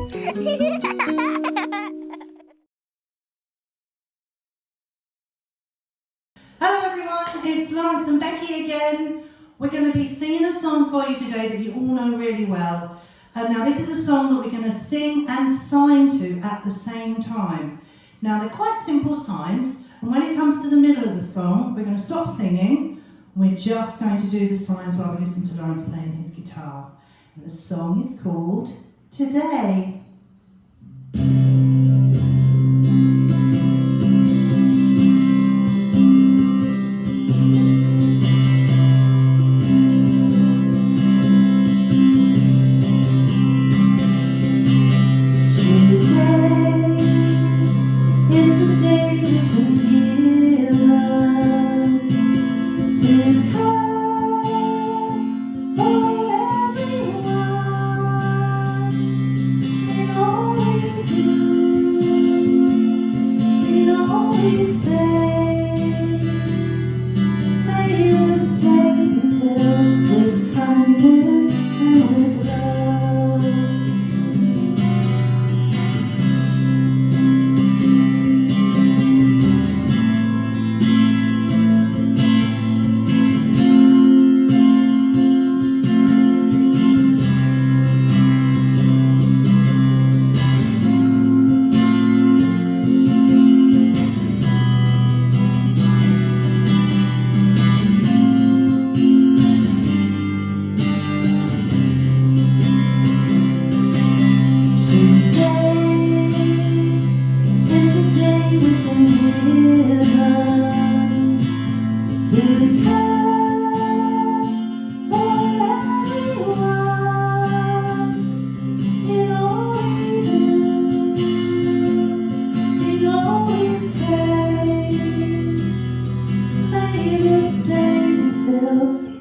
Hello everyone, it's Lawrence and Becky again. We're going to be singing a song for you today that you all know really well. Now this is a song that we're going to sing and sign to at the same time. Now they're quite simple signs, and when it comes to the middle of the song, we're going to stop singing. We're just going to do the signs while we listen to Lawrence playing his guitar. And the song is called Today.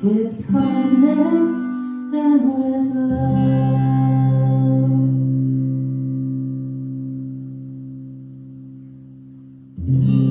With kindness and with love.